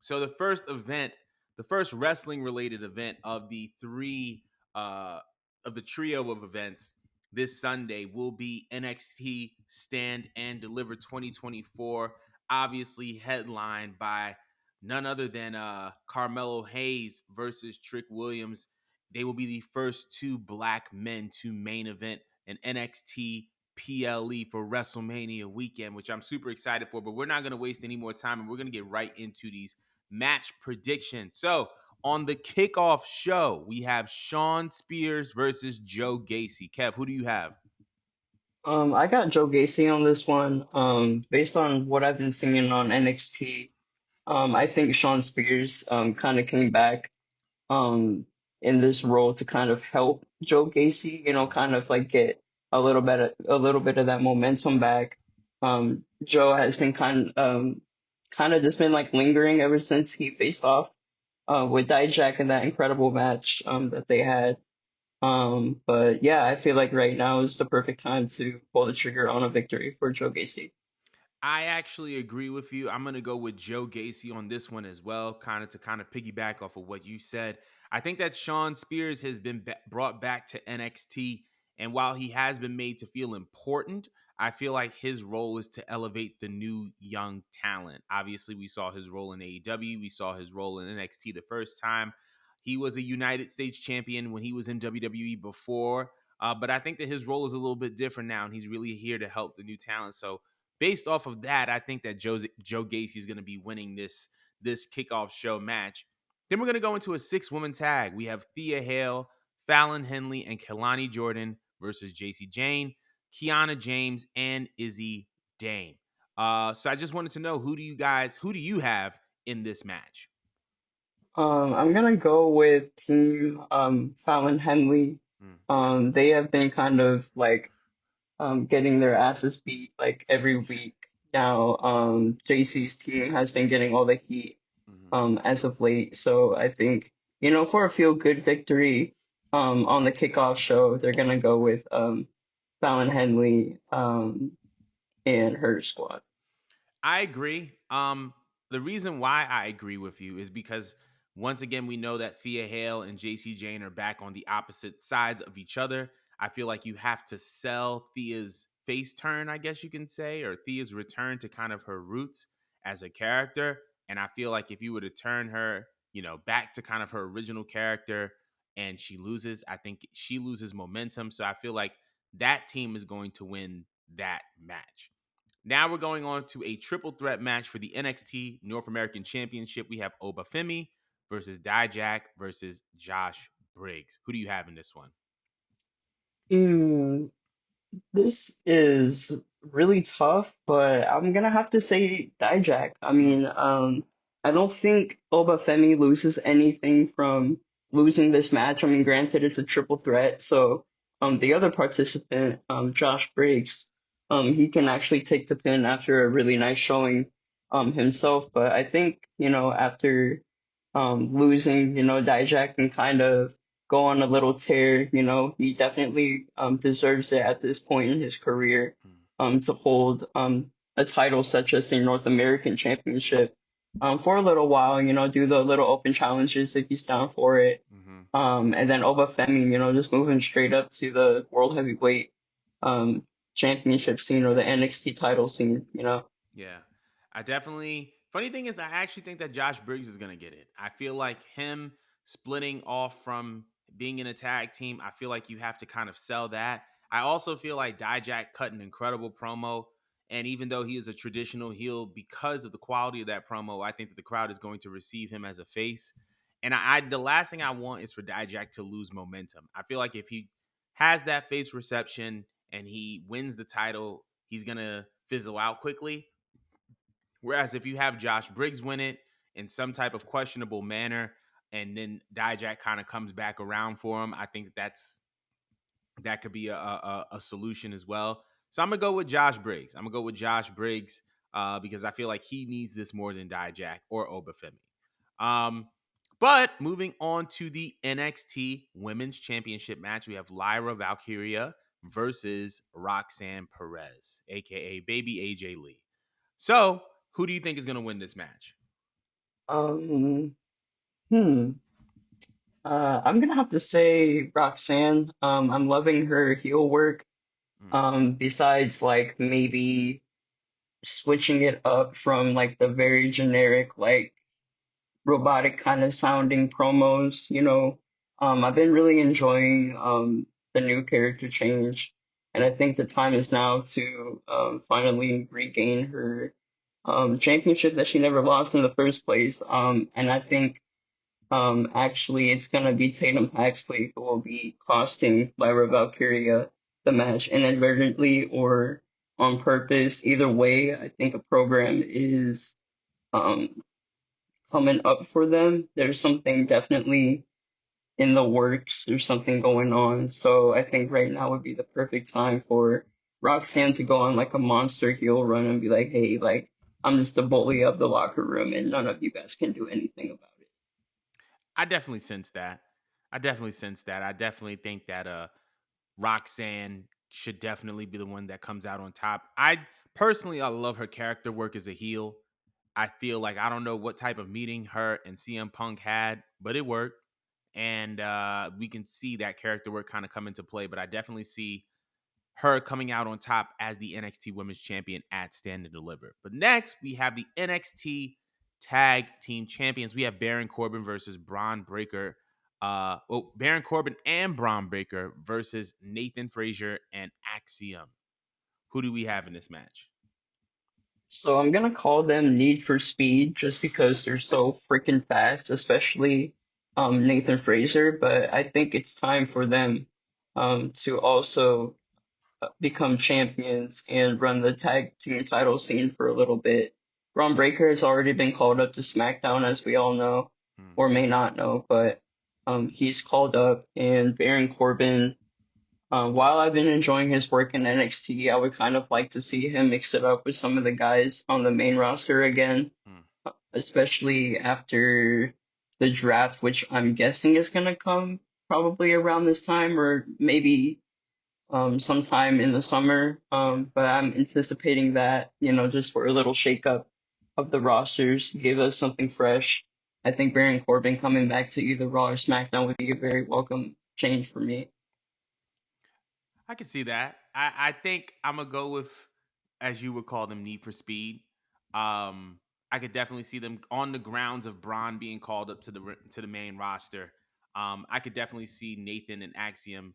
So the first wrestling related event of the three of the trio of events this Sunday will be NXT Stand and Deliver 2024, obviously headlined by none other than Carmelo Hayes versus Trick Williams. They will be the first two black men to main event an NXT PLE for WrestleMania weekend, which I'm super excited for. But we're not going to waste any more time, and we're going to get right into these match predictions. So, on the kickoff show, we have Shawn Spears versus Joe Gacy. Kev, who do you have? I got Joe Gacy on this one. Based on what I've been seeing on NXT, I think Shawn Spears kind of came back um in this role to kind of help Joe Gacy, kind of like get a little bit of that momentum back. Joe has been kind of just been like lingering ever since he faced off with Dijak in that incredible match that they had. But yeah, I feel like right now is the perfect time to pull the trigger on a victory for Joe Gacy. I actually agree with you. I'm going to go with Joe Gacy on this one as well, kind of piggyback off of what you said. I think that Shawn Spears has been brought back to NXT, and while he has been made to feel important, I feel like his role is to elevate the new young talent. Obviously, we saw his role in AEW, we saw his role in NXT the first time. He was a United States champion when he was in WWE before, but I think that his role is a little bit different now, and he's really here to help the new talent. So based off of that, I think that Joe Gacy is going to be winning this kickoff show match. Then we're going to go into a 6-woman tag. We have Thea Hale, Fallon Henley, and Kelani Jordan versus JC Jane, Kiana James, and Izzy Dame. So I just wanted to know who do you have in this match? I'm gonna go with Team Fallon Henley. Hmm. They have been kind of like getting their asses beat like every week now. JC's team has been getting all the heat Mhm. as of late, so I think for a feel good victory on the kickoff show, they're gonna go with Fallon Henley and her squad. I agree. The reason why I agree with you is because once again we know that Thea Hale and JC Jane are back on the opposite sides of each other. I feel like you have to sell Thea's face turn, I guess you can say, or Thea's return to kind of her roots as a character. And I feel like if you were to turn her, back to kind of her original character and she loses, I think she loses momentum. So I feel like that team is going to win that match. Now we're going on to a triple threat match for the NXT North American Championship. We have Obafemi versus Dijak versus Josh Briggs. Who do you have in this one? Hmm. This is really tough, but I'm gonna have to say Dijak. I Mm, mean, I don't think Obafemi loses anything from losing this match. I mean, granted, it's a triple threat, so the other participant, Josh Briggs, he can actually take the pin after a really nice showing, himself. But I think, after losing, Dijak can kind of go on a little tear. He definitely deserves it at this point in his career mm, to hold a title such as the North American Championship for a little while, do the little open challenges if he's down for it. mm-hmm. And then Obafemi, just moving straight up to the World Heavyweight um, Championship scene or the NXT title scene. Yeah. I definitely funny thing is I actually think that Josh Briggs is gonna get it. I feel like him splitting off from being in a tag team, I feel like you have to kind of sell that. I also feel like Dijak cut an incredible promo. And even though he is a traditional heel, because of the quality of that promo, I think that the crowd is going to receive him as a face. And the last thing I want is for Dijak to lose momentum. I feel like if he has that face reception and he wins the title, he's gonna fizzle out quickly. Whereas if you have Josh Briggs win it in some type of questionable manner, and then Dijak kind of comes back around for him, I think that could be a solution as well. So I'm gonna go with Josh Briggs. I'm gonna go with Josh Briggs because I feel like he needs this more than Dijak or Obafemi. Um, but moving on to the NXT Women's Championship match, we have Lyra Valkyria versus Roxanne Perez, aka Baby AJ Lee. So, who do you think is going to win this match? Um, hmm. I'm gonna have to say Roxanne. I'm loving her heel work. Mm, Besides like maybe switching it up from like the very generic like robotic kind of sounding promos, you know. I've been really enjoying the new character change, and I think the time is now to finally regain her championship that she never lost in the first place. And I think actually it's gonna be Tatum Paxley who will be costing Lyra Valkyria the match inadvertently or on purpose. Either way, I think a program is um coming up for them. There's something definitely in the works. There's something going on. So I think right now would be the perfect time for Roxanne to go on like a monster heel run and be like, hey, like I'm just the bully of the locker room and none of you guys can do anything about it. I definitely sense that. I definitely sense that. I definitely think that Roxanne should definitely be the one that comes out on top. I love her character work as a heel. I feel like I don't know what type of meeting her and CM Punk had, but it worked. And we can see that character work kind of come into play. But I definitely see her coming out on top as the NXT Women's Champion at Stand and Deliver. But next, we have the NXT Tag Team Champions. We have Baron Corbin versus Braun Breaker. Baron Corbin and Braun Breaker versus Nathan Frazier and Axiom. Who do we have in this match? So I'm gonna call them Need for Speed just because they're so freaking fast, especially Nathan Frazer, but I think it's time for them to also become champions and run the tag team title scene for a little bit. Braun Breaker has already been called up to SmackDown, as we all know, Hmm. or may not know, but he's called up, and Baron Corbin. While I've been enjoying his work in NXT, I would kind of like to see him mix it up with some of the guys on the main roster again, Hmm. especially after the draft, which I'm guessing is gonna come probably around this time or maybe sometime in the summer. Yeah. But I'm anticipating that, you know, just for a little shakeup of the rosters, give us something fresh. I think Baron Corbin coming back to either Raw or SmackDown would be a very welcome change for me. I can see that. I think I'm gonna go with, as you would call them, Need for Speed. Um, I could definitely see them on the grounds of Braun being called up to the main roster. I could definitely see Nathan and Axiom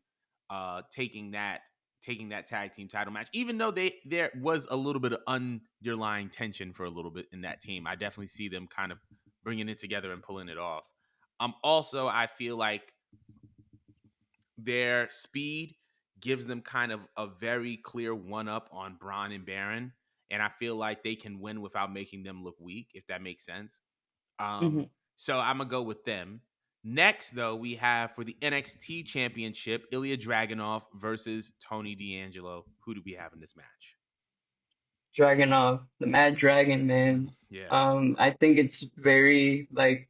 taking that tag team title match, even though there was a little bit of underlying tension for a little bit in that team. I definitely see them kind of bringing it together and pulling it off. Also, I feel like their speed gives them kind of a very clear one up on Braun and Baron. And I feel like they can win without making them look weak, if that makes sense. Hmm. So I'm going to go with them. Next, though, we have for the NXT Championship, Ilya Dragunov versus Tony D'Angelo. Who do we have in this match? Dragunov, the Mad Dragon, man. Yeah. I think it's very like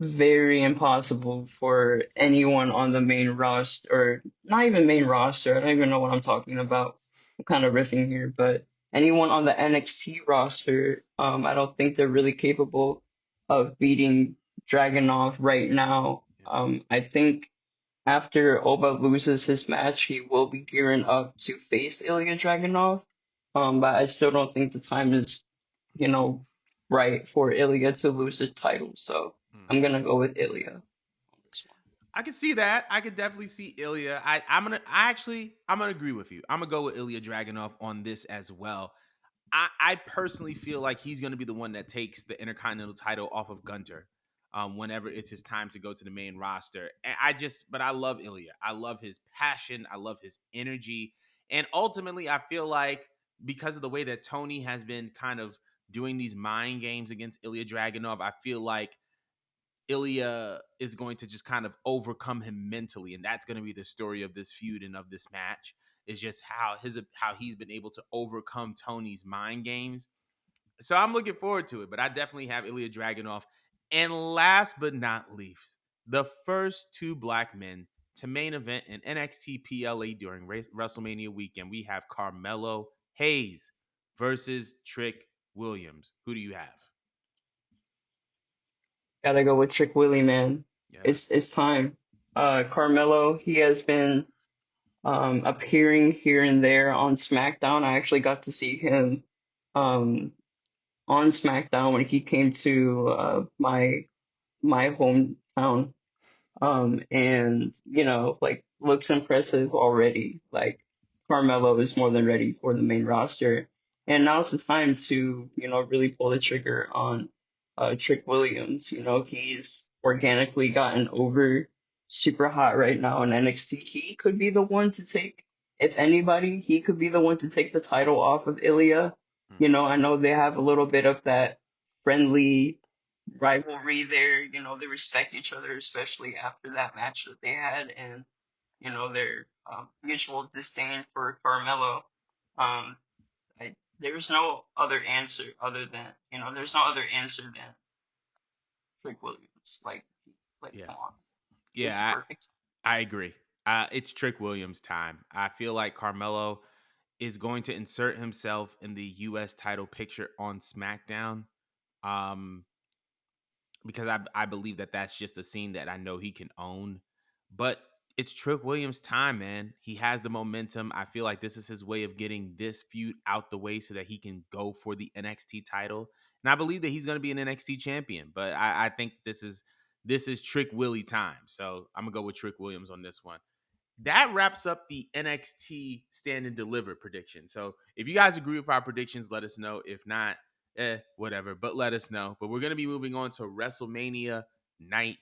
very impossible for anyone on the main roster, or not even main roster. I don't even know what I'm talking about. I'm kind of riffing here, but anyone on the NXT roster, I don't think they're really capable of beating Dragunov right now. Yeah. I think after Oba loses his match, he will be gearing up to face Ilya Dragunov. But I still don't think the time is, you know, right for Ilya to lose the title. So Hmm. I'm gonna go with Ilya on this one. I can see that. I could definitely see Ilya. I'm gonna agree with you. I'm gonna go with Ilya Dragunov on this as well. I personally feel like he's going to be the one that takes the Intercontinental title off of Gunter whenever it's his time to go to the main roster. And but I love Ilya. I love his passion. I love his energy. And ultimately, I feel like because of the way that Tony has been kind of doing these mind games against Ilya Dragunov, I feel like Ilya is going to just kind of overcome him mentally, and that's going to be the story of this feud and of this match. Is just how he's been able to overcome Tony's mind games. So I'm looking forward to it, but I definitely have Ilya Dragunov. And last but not least, the first two black men to main event in NXT PLA during WrestleMania weekend. We have Carmelo Hayes versus Trick Williams. Who do you have? Gotta go with Trick Willie, man. Yeah. It's time. Carmelo, he has been appearing here and there on SmackDown. I actually got to see him um on SmackDown when he came to my hometown. And like looks impressive already. Like Carmelo is more than ready for the main roster. And now's the time to, really pull the trigger on Trick Williams. He's organically gotten over super hot right now in NXT. He could be the one to take, if anybody, he could be the one to take the title off of Ilya. Mhm. I know they have a little bit of that friendly rivalry there. They respect each other, especially after that match that they had, and their mutual disdain for Carmelo. Um, there's no other answer other than there's no other answer than Trick Williams. Like Yeah. come on, this is Yeah, perfect. I agree. It's Trick Williams' time. I feel like Carmelo is going to insert himself in the U.S. title picture on SmackDown. Um, because I believe that that's just a scene that I know he can own. But it's Trick Williams' time, man. He has the momentum. I feel like this is his way of getting this feud out the way so that he can go for the NXT title. And I believe that he's going to be an NXT champion. But I think this is Trick Willie time. So I'm gonna go with Trick Williams on this one. That wraps up the NXT Stand and Deliver prediction. So if you guys agree with our predictions, let us know. If not, whatever. But let us know. But we're gonna be moving on to WrestleMania Night